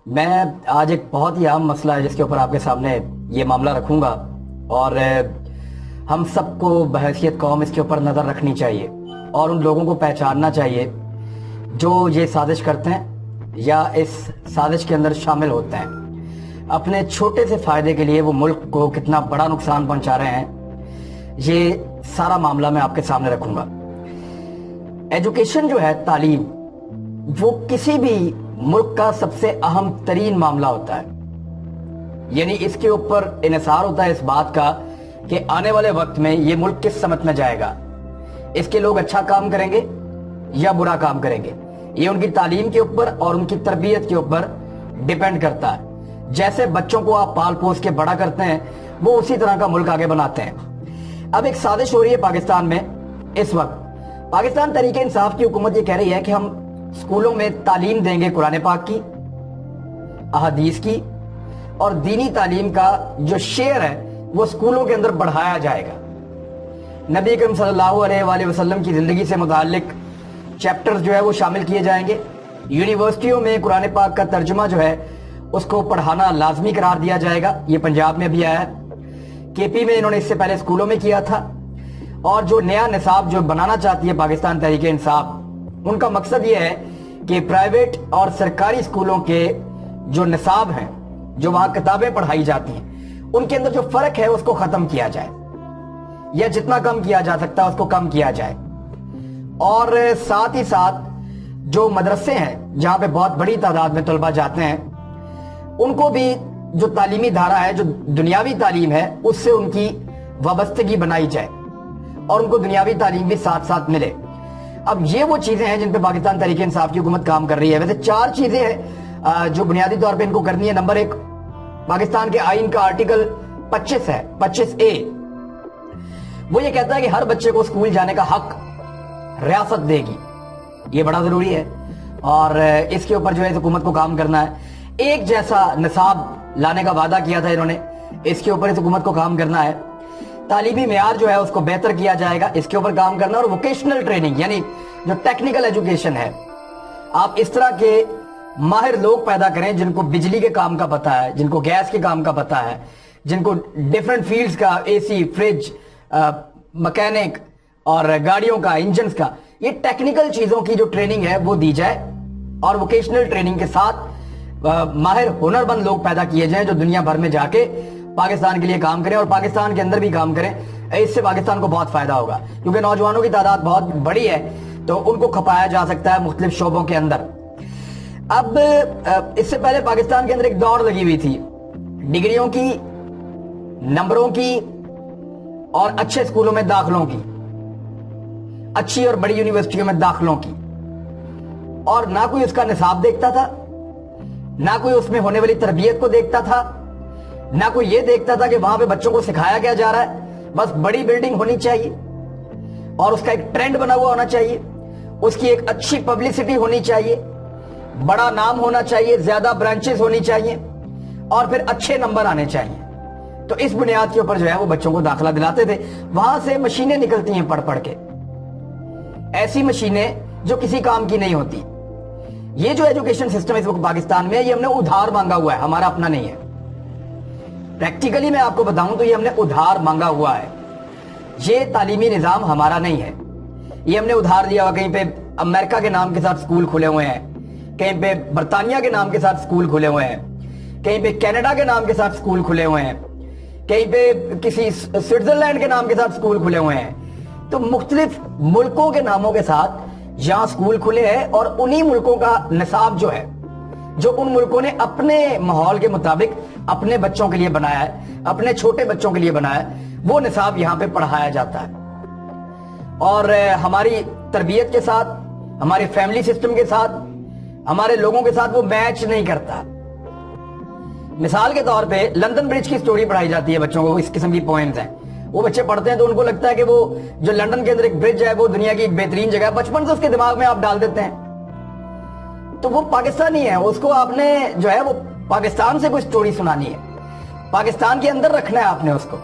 میں آج ایک بہت ہی اہم مسئلہ ہے جس کے اوپر آپ کے سامنے یہ معاملہ رکھوں گا، اور ہم سب کو بحیثیت قوم اس کے اوپر نظر رکھنی چاہیے اور ان لوگوں کو پہچاننا چاہیے جو یہ سازش کرتے ہیں یا اس سازش کے اندر شامل ہوتے ہیں۔ اپنے چھوٹے سے فائدے کے لیے وہ ملک کو کتنا بڑا نقصان پہنچا رہے ہیں، یہ سارا معاملہ میں آپ کے سامنے رکھوں گا۔ ایجوکیشن جو ہے، تعلیم، وہ کسی بھی ملک کا سب سے اہم ترین معاملہ ہوتا ہے۔ یعنی اس کے اوپر انحصار ہوتا ہے اس بات کا کہ آنے والے وقت میں یہ ملک کس سمت میں جائے گا، اس کے لوگ اچھا کام کریں گے یا برا کام کریں گے۔ یہ ان کی تعلیم کے اوپر اور ان کی تربیت کے اوپر ڈیپینڈ کرتا ہے۔ جیسے بچوں کو آپ پال پوس کے بڑا کرتے ہیں، وہ اسی طرح کا ملک آگے بناتے ہیں۔ اب ایک سازش ہو رہی ہے پاکستان میں اس وقت۔ پاکستان تحریک انصاف کی حکومت یہ کہہ رہی ہے کہ ہم اسکولوں میں تعلیم دیں گے قرآن پاک کی، احادیث کی، اور دینی تعلیم کا جو شعر ہے وہ اسکولوں کے اندر بڑھایا جائے گا۔ نبی اکرم صلی اللہ علیہ وآلہ وسلم کی زندگی سے متعلق چیپٹرز جو ہے وہ شامل کیے جائیں گے۔ یونیورسٹیوں میں قرآن پاک کا ترجمہ جو ہے اس کو پڑھانا لازمی قرار دیا جائے گا۔ یہ پنجاب میں بھی آیا ہے، کے پی میں انہوں نے اس سے پہلے اسکولوں میں کیا تھا۔ اور جو نیا نصاب جو بنانا چاہتی ہے پاکستان تحریک انصاف، ان کا مقصد یہ ہے کہ پرائیویٹ اور سرکاری اسکولوں کے جو نصاب ہیں، جو وہاں کتابیں پڑھائی جاتی ہیں، ان کے اندر جو فرق ہے اس کو ختم کیا جائے، یا جتنا کم کیا جا سکتا ہے اس کو کم کیا جائے۔ اور ساتھ ہی ساتھ جو مدرسے ہیں جہاں پہ بہت بڑی تعداد میں طلبہ جاتے ہیں، ان کو بھی جو تعلیمی دھارہ ہے، جو دنیاوی تعلیم ہے، اس سے ان کی وابستگی بنائی جائے اور ان کو دنیاوی تعلیم بھی ساتھ ساتھ ملے۔ اب یہ وہ چیزیں ہیں جن پہ پاکستان تحریک انصاف کی حکومت کام کر رہی ہے۔ ویسے 4 چیزیں ہیں جو بنیادی طور پہ ان کو کرنی ہے۔ نمبر 1، پاکستان کے آئین کا آرٹیکل 25 ہے، 25A، وہ یہ کہتا ہے کہ ہر بچے کو اسکول جانے کا حق ریاست دے گی۔ یہ بڑا ضروری ہے اور اس کے اوپر جو ہے حکومت کو کام کرنا ہے۔ ایک جیسا نصاب لانے کا وعدہ کیا تھا انہوں نے، اس کے اوپر اس حکومت کو کام کرنا ہے۔ تعلیمی معیار جو ہے اس کو بہتر کیا جائے گا، اس کے اوپر کام کرنا۔ اور ووکیشنل ٹریننگ، یعنی جو ٹیکنیکل ایجوکیشن ہے، آپ اس طرح کے ماہر لوگ پیدا کریں جن کو بجلی کے کام کا پتہ ہے، جن کو گیس کے کام کا پتہ ہے، جن کو ڈیفرنٹ فیلڈز کا، اے سی، فریج، مکینک اور گاڑیوں کا، انجنز کا، یہ ٹیکنیکل چیزوں کی جو ٹریننگ ہے وہ دی جائے۔ اور ووکیشنل ٹریننگ کے ساتھ ماہر ہنرمند لوگ پیدا کیے جائیں جو دنیا بھر میں جا کے پاکستان کے لیے کام کریں اور پاکستان کے اندر بھی کام کریں۔ اس سے پاکستان کو بہت فائدہ ہوگا، کیونکہ نوجوانوں کی تعداد بہت بڑی ہے، تو ان کو کھپایا جا سکتا ہے مختلف شعبوں کے اندر۔ اب اس سے پہلے پاکستان کے اندر ایک دوڑ لگی ہوئی تھی ڈگریوں کی، نمبروں کی، اور اچھے اسکولوں میں داخلوں کی، اچھی اور بڑی یونیورسٹیوں میں داخلوں کی، اور نہ کوئی اس کا نصاب دیکھتا تھا، نہ کوئی اس میں ہونے والی تربیت کو دیکھتا تھا، نہ کوئی یہ دیکھتا تھا کہ وہاں پہ بچوں کو سکھایا کیا جا رہا ہے۔ بس بڑی بلڈنگ ہونی چاہیے اور اس کا ایک ٹرینڈ بنا ہوا ہونا چاہیے، اس کی ایک اچھی پبلسٹی ہونی چاہیے، بڑا نام ہونا چاہیے، زیادہ برانچز ہونی چاہیے، اور پھر اچھے نمبر آنے چاہیے۔ تو اس بنیاد کے اوپر جو ہے وہ بچوں کو داخلہ دلاتے تھے۔ وہاں سے مشینیں نکلتی ہیں پڑھ پڑھ کے، ایسی مشینیں جو کسی کام کی نہیں ہوتی۔ یہ جو ایجوکیشن سسٹم اس وقت پاکستان میں ہے، یہ ہم نے ادھار مانگا ہوا ہے، ہمارا اپنا نہیں ہے۔ پریکٹیکلی میں آپ کو بتاؤں تو یہ ہم نے ادھار مانگا ہوا ہے۔ یہ تعلیمی نظام ہمارا نہیں ہے، یہ ہم نے ادھار لیا ہوا۔ کہیں پہ امریکہ کے نام کے ساتھ سکول کھلے ہوئے ہیں، کہیں پہ برطانیہ کے نام کے ساتھ سکول کھلے ہوئے ہیں، کہیں پہ کینیڈا کے نام کے ساتھ سکول کھلے ہوئے ہیں، کہیں پہ کسی سوئٹزرلینڈ کے نام کے ساتھ سکول کھلے ہوئے ہیں۔ تو مختلف ملکوں کے ناموں کے ساتھ یہاں سکول کھلے ہیں، اور انہی ملکوں کا نصاب جو ہے، جو ان ملکوں نے اپنے ماحول کے مطابق اپنے بچوں کے لیے بنایا ہے، اپنے چھوٹے بچوں کے لیے بنایا ہے، وہ نصاب یہاں پہ پڑھایا جاتا ہے۔ اور ہماری تربیت کے ساتھ، ہمارے فیملی سسٹم کے ساتھ، ہمارے لوگوں کے ساتھ وہ میچ نہیں کرتا۔ مثال کے طور پہ لندن برج کی سٹوری پڑھائی جاتی ہے بچوں کو، اس قسم کی پوائنٹس ہیں، وہ بچے پڑھتے ہیں تو ان کو لگتا ہے کہ وہ جو لندن کے اندر ایک برج ہے وہ دنیا کی ایک بہترین جگہ ہے، بچپن سے اس کے دماغ میں آپ ڈال دیتے ہیں۔ تو وہ پاکستانی ہے، اس کو آپ نے جو ہے وہ پاکستان سے کوئی سٹوری سنانی ہے، پاکستان کے اندر رکھنا ہے آپ نے اس کو،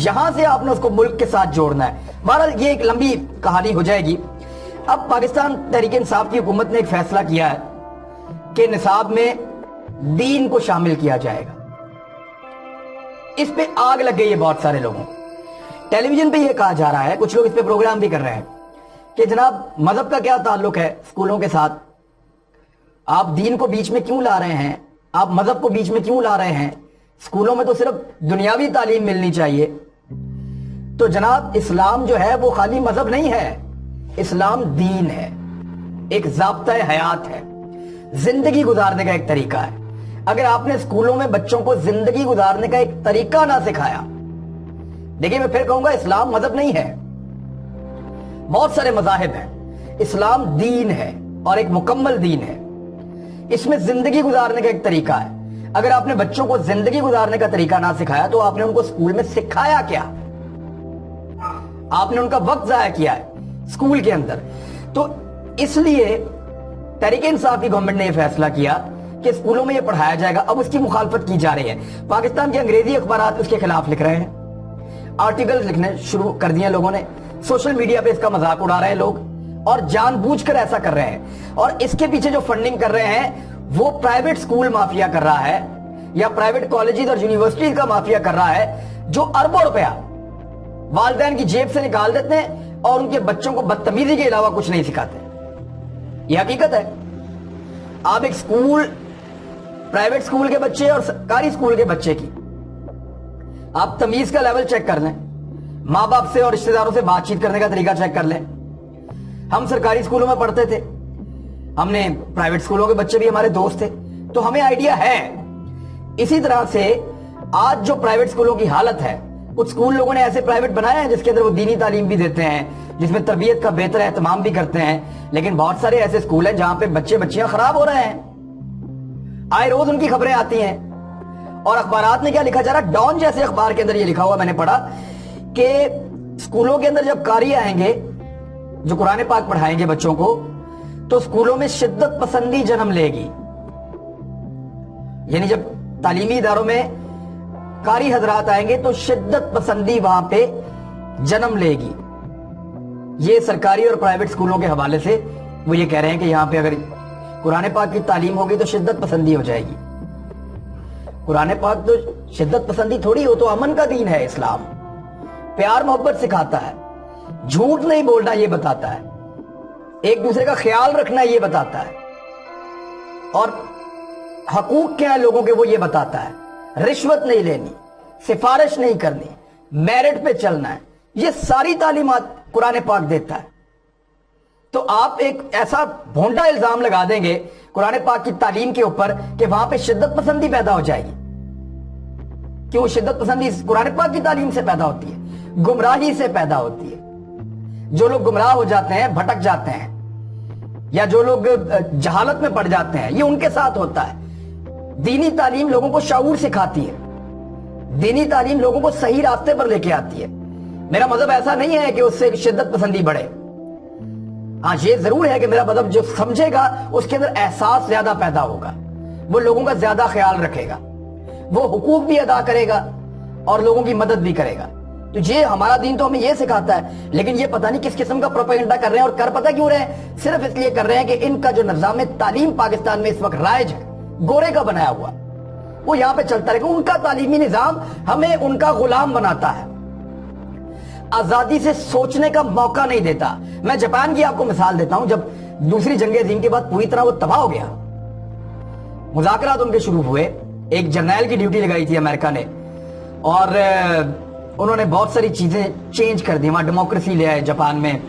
یہاں سے آپ نے اس کو ملک کے ساتھ جوڑنا ہے۔ بہرحال یہ ایک لمبی کہانی ہو جائے گی۔ اب پاکستان تحریک انصاف کی حکومت نے ایک فیصلہ کیا ہے کہ نصاب میں दीन को शामिल किया जाएगा। इस पे आग लग गई है बहुत सारे लोगों को। टेलीविजन पे ये कहा जा रहा है, कुछ लोग इस पे प्रोग्राम भी कर रहे हैं कि जनाब मजहब का क्या ताल्लुक है स्कूलों के साथ, आप दीन को बीच में क्यों ला रहे हैं, आप मजहब को बीच में क्यों ला रहे हैं, स्कूलों में तो सिर्फ दुनियावी तालीम मिलनी चाहिए। तो जनाब इस्लाम जो है वो खाली मजहब नहीं है, इस्लाम दीन है, एक ज़ाब्ता हयात है, जिंदगी गुजारने का एक तरीका है। अगर आपने स्कूलों में बच्चों को जिंदगी गुजारने का एक तरीका ना सिखाया, देखिए मैं फिर कहूंगा इस्लाम मजहब नहीं है, बहुत सारे मजाहिब हैं, इस्लाम दीन है और एक मुकम्मल दीन है। इसमें जिंदगी गुजारने का एक तरीका है। अगर आपने बच्चों को जिंदगी गुजारने का तरीका ना सिखाया तो आपने उनको स्कूल में सिखाया क्या? आपने उनका वक्त जाया किया है स्कूल के अंदर। तो इसलिए तहरीक इंसाफ की गवर्नमेंट ने यह फैसला किया कि स्कूलों में यह पढ़ाया जाएगा। अब उसकी मुखालफत की जा रही है। पाकिस्तान के अंग्रेजी अखबार उसके खिलाफ लिख रहे हैं, आर्टिकल लिखने शुरू कर दिए लोगों ने, सोशल मीडिया पे इसका मजाक उड़ा रहे हैं लोग और जानबूझकर ऐसा कर रहे हैं। और इसके पीछे जो फंडिंग कर रहे हैं वो प्राइवेट स्कूल माफिया कर रहा है या प्राइवेट कॉलेजेस और यूनिवर्सिटीज का माफिया कर रहा है, जो अरबों रुपया वालिदैन की जेब से निकाल देते हैं और उनके बच्चों को बदतमीजी के अलावा कुछ नहीं सिखाते। यह हकीकत है। आप एक स्कूल, प्राइवेट स्कूल के बच्चे और सरकारी स्कूल के बच्चे की आप तमीज का लेवल चेक कर लें, माँ बाप से और रिश्तेदारों से बातचीत करने का तरीका चेक कर लें। हम सरकारी स्कूलों में पढ़ते थे, हमने प्राइवेट स्कूलों के बच्चे भी हमारे दोस्त थे, तो हमें आइडिया है। इसी तरह से आज जो प्राइवेट स्कूलों की हालत है, कुछ स्कूल लोगों ने ऐसे प्राइवेट बनाए हैं जिसके अंदर वो दीनी तालीम भी देते हैं, जिसमें तरबियत का बेहतर एहतमाम भी करते हैं, लेकिन बहुत सारे ऐसे स्कूल हैं जहां पे बच्चे बच्चियां खराब हो रहे हैं। आए रोज उनकी खबरें आती हैं और अखबारात में क्या लिखा जा रहा है, डॉन जैसे अखबार के अंदर ये लिखा हुआ मैंने पढ़ा कि स्कूलों के अंदर जब कारी आएंगे जो कुरान पाक पढ़ाएंगे बच्चों को, तो स्कूलों में शिद्दत पसंदी जन्म लेगी। यानी जब तालीमी इदारों में कारी हजरात आएंगे तो शिद्दत पसंदी वहां पे जन्म लेगी। ये सरकारी और प्राइवेट स्कूलों के हवाले से वो ये कह रहे हैं कि यहां पे अगर कुरान पाक की तालीम होगी तो शिद्दत पसंदी हो जाएगी। कुरान पाक तो शिद्दत पसंदी थोड़ी हो, तो अमन का दीन है इस्लाम, प्यार मोहब्बत सिखाता है, झूठ नहीं बोलना ये बताता है, एक दूसरे का ख्याल रखना ये बताता है, और हकूक क्या है लोगों के वो ये बताता है। रिश्वत नहीं लेनी, सिफारिश नहीं करनी, मेरिट पे चलना है, ये सारी तालीमात कुरान पाक देता है। तो आप एक ऐसा भोंडा इल्जाम लगा देंगे कुरान पाक की तालीम के ऊपर कि वहां पे शिद्दत पसंदी पैदा हो जाएगी। क्यों? शिद्दत पसंदी कुरान पाक की तालीम से पैदा होती है, गुमराही से पैदा होती है। जो लोग गुमराह हो जाते हैं, भटक जाते हैं, या जो लोग जहालत में पड़ जाते हैं, ये उनके साथ होता है। दीनी तालीम लोगों को शऊर सिखाती है, दीनी तालीम लोगों को सही रास्ते पर लेके आती है। मेरा मजहब ऐसा नहीं है कि उससे शिद्दत पसंदी बढ़े। हाँ, ये जरूर है कि मेरा मजहब जो समझेगा उसके अंदर एहसास ज्यादा पैदा होगा, वो लोगों का ज्यादा ख्याल रखेगा, वो हुकूक भी अदा करेगा और लोगों की मदद भी करेगा। तो ये हमारा दीन तो हमें ये सिखाता है, लेकिन ये पता नहीं किस किस्म का प्रोपेगेंडा कर रहे हैं। और कर पता क्यों रहे हैं? सिर्फ इसलिए कर रहे हैं कि इनका जो निजाम तालीम पाकिस्तान में इस वक्त राइज है, गोरे का बनाया हुआ, वो यहां पे चलता रहेगा। उनका तालीमी निजाम हमें उनका गुलाम बनाता है, आजादी से सोचने का मौका नहीं देता। मैं जापान की आपको मिसाल देता हूं। जब दूसरी जंग अजीम के बाद पूरी तरह वो तबाह हो गया, मुज़ाकरात उनके शुरू हुए, एक जर्नैल की ड्यूटी लगाई थी अमेरिका ने, और उन्होंने बहुत सारी चीजें चेंज कर दी। वहां डेमोक्रेसी ले आए जापान में,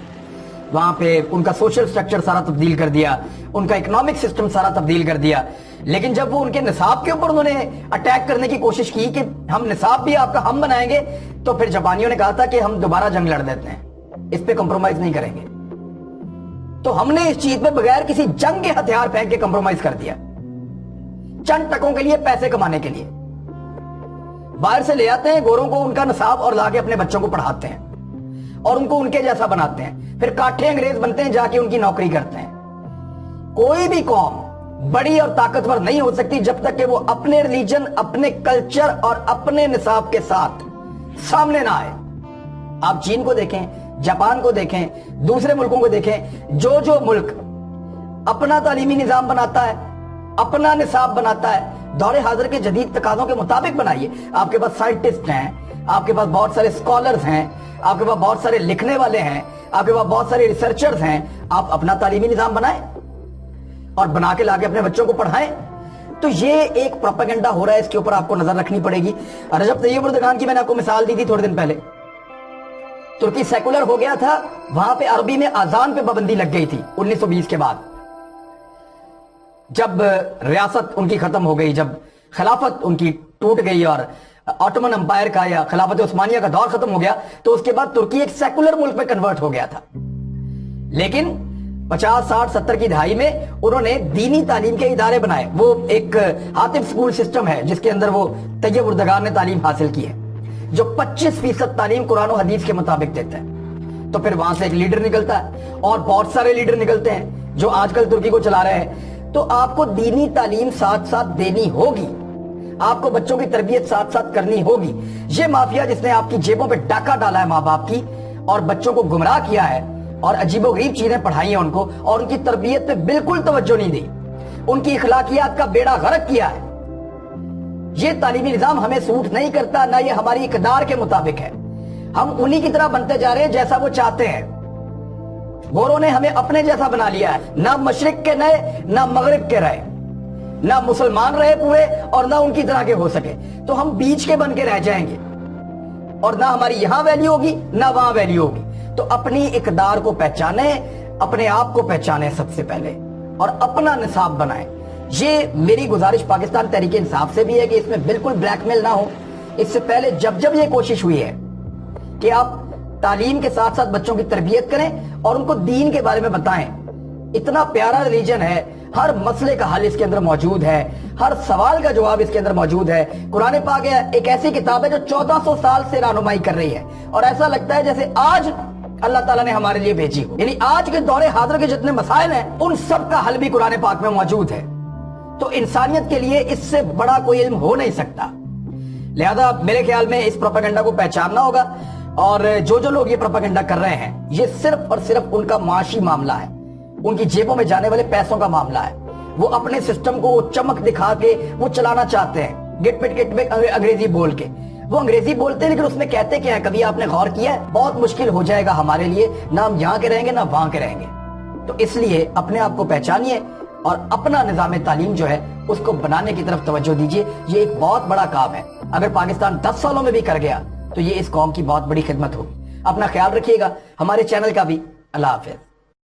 वहां पे उनका सोशल स्ट्रक्चर सारा तब्दील कर दिया, उनका इकोनॉमिक सिस्टम सारा तब्दील कर दिया। लेकिन जब वो उनके निसाब के ऊपर उन्होंने अटैक करने की कोशिश की कि हम निसाब भी आपका हम बनाएंगे, तो फिर जापानियों ने कहा था कि हम दोबारा जंग लड़ देते हैं, इस पे कॉम्प्रोमाइज नहीं करेंगे। तो हमने इस चीज पे बगैर किसी जंग के हथियार फेंक के कॉम्प्रोमाइज कर दिया, चंद टकों के लिए, पैसे कमाने के लिए। बाहर से ले आते हैं गोरों को, उनका निसाब, और लाके अपने बच्चों को पढ़ाते हैं और उनको उनके जैसा बनाते हैं। फिर काठे अंग्रेज बनते हैं, जाके उनकी नौकरी करते हैं। कोई भी कौम बड़ी और ताकतवर नहीं हो सकती जब तक कि वो अपने रिलीजन, अपने कल्चर और अपने निसाब के साथ सामने ना आए। आप चीन को देखें, जापान को देखें, दूसरे मुल्कों को देखें, जो जो मुल्क अपना तालीमी निजाम बनाता है अपना निसाब बनाता है। दौरे हाजिर के जदीद तकाज़ों के मुताबिक बनाइए। आपके पास साइंटिस्ट हैं, आपके पास बहुत सारे स्कॉलर्स हैं, आपके पास बहुत सारे लिखने वाले हैं, आपके पास बहुत सारे रिसर्चर्स हैं। आप अपना तालीमी निजाम बनाएं और बना के लाके अपने बच्चों को पढ़ाएं। तो ये एक प्रोपेगेंडा हो रहा है, इसके ऊपर आपको नजर रखनी पड़ेगी। रजब तय्यब एर्दोगान की मैंने आपको मिसाल दी थी थोड़े दिन पहले। तुर्की सेकुलर हो गया था, वहां पे अरबी में अजान पे पाबंदी लग गई थी 1920 के बाद, जब रियासत उनकी खत्म हो गई, जब खिलाफत उनकी टूट गई और ऑटोमन एम्पायर का या खिलाफत उस्मानिया का दौर खत्म हो गया, तो उसके बाद तुर्की एक सेकुलर मुल्क में कन्वर्ट हो गया था। लेकिन 50, 60, 70 की दहाई में उन्होंने दीनी तालीम के इदारे बनाए। वो एक हातिफ स्कूल सिस्टम है जिसके अंदर वो तैयब एर्दोगान ने तालीम हासिल की है, जो 25% तालीम कुरान और हदीस के मुताबिक देता है। तो फिर वहां से एक लीडर निकलता है और बहुत सारे लीडर निकलते हैं जो आजकल तुर्की को चला रहे हैं। तो आपको दीनी तालीम साथ साथ देनी होगी, आपको बच्चों की तरबियत साथ साथ करनी होगी। ये माफिया जिसने आपकी जेबों पे डाका डाला है माँ बाप की और बच्चों को गुमराह किया है और अजीबोगरीब चीजें पढ़ाई हैं उनको और उनकी तरबियत पे बिल्कुल तवज्जो नहीं दी, उनकी इखलाकियात का बेड़ा गर्क किया है। ये तालीमी निजाम हमें सूट नहीं करता, ना ये हमारी इकदार के मुताबिक है। हम उन्हीं की तरह बनते जा रहे हैं जैसा वो चाहते हैं। गोरों ने हमें अपने जैसा बना लिया है, ना मशरिक के नए ना मगरिब के रहे, ना मुसलमान रहे पूरे और ना उनकी तरह के हो सके। तो हम बीच के बन के रह जाएंगे और ना हमारी यहां वैल्यू होगी ना वहां वैल्यू होगी। तो अपनी इकदार को पहचाने, अपने आप को पहचाने सबसे पहले और अपना निसाब बनाएं। ये मेरी गुजारिश पाकिस्तान तहरीक इंसाफ से भी है कि इसमें बिल्कुल ब्लैकमेल ना हो। इससे पहले जब जब ये कोशिश हुई है कि आप तालीम के साथ साथ बच्चों की तरबियत करें और उनको दीन के बारे में बताएं, इतना प्यारा रिलीजन है, हर मसले का हल इसके अंदर मौजूद है, हर सवाल का जवाब इसके अंदर मौजूद है। कुरान पाक एक ऐसी किताब है जो 1400 साल से रहनुमाई कर रही है और ऐसा लगता है जैसे आज अल्लाह ताला ने हमारे लिए भेजी हो। यानी आज के दौरे हाजिर के जितने मसाइल हैं उन सब का हल भी कुरान पाक में मौजूद है। तो इंसानियत के लिए इससे बड़ा कोई इल्म हो नहीं सकता। लिहाजा मेरे ख्याल में इस प्रोपेगेंडा को पहचानना होगा और जो जो लोग ये प्रोपेगेंडा कर रहे हैं ये सिर्फ और सिर्फ उनका माशी मामला है, उनकी जेबों में जाने वाले पैसों का मामला है। वो अपने सिस्टम को चमक दिखा के वो चलाना चाहते हैं, गिट पिट में अंग्रेजी बोल के। वो अंग्रेजी बोलते हैं लेकिन उसमें कहते क्या है, कभी आपने गौर किया है? बहुत मुश्किल हो जाएगा हमारे लिए, ना हम यहाँ के रहेंगे ना वहां के रहेंगे। तो इसलिए अपने आप को पहचानिए और अपना निजाम तालीम जो है उसको बनाने की तरफ तवज्जो दीजिए। ये एक बहुत बड़ा काम है। अगर पाकिस्तान 10 सालों में भी कर गया तो ये इस कौम की बहुत बड़ी खिदमत होगी। अपना ख्याल रखिएगा, हमारे चैनल का भी। अल्लाह हाफिज।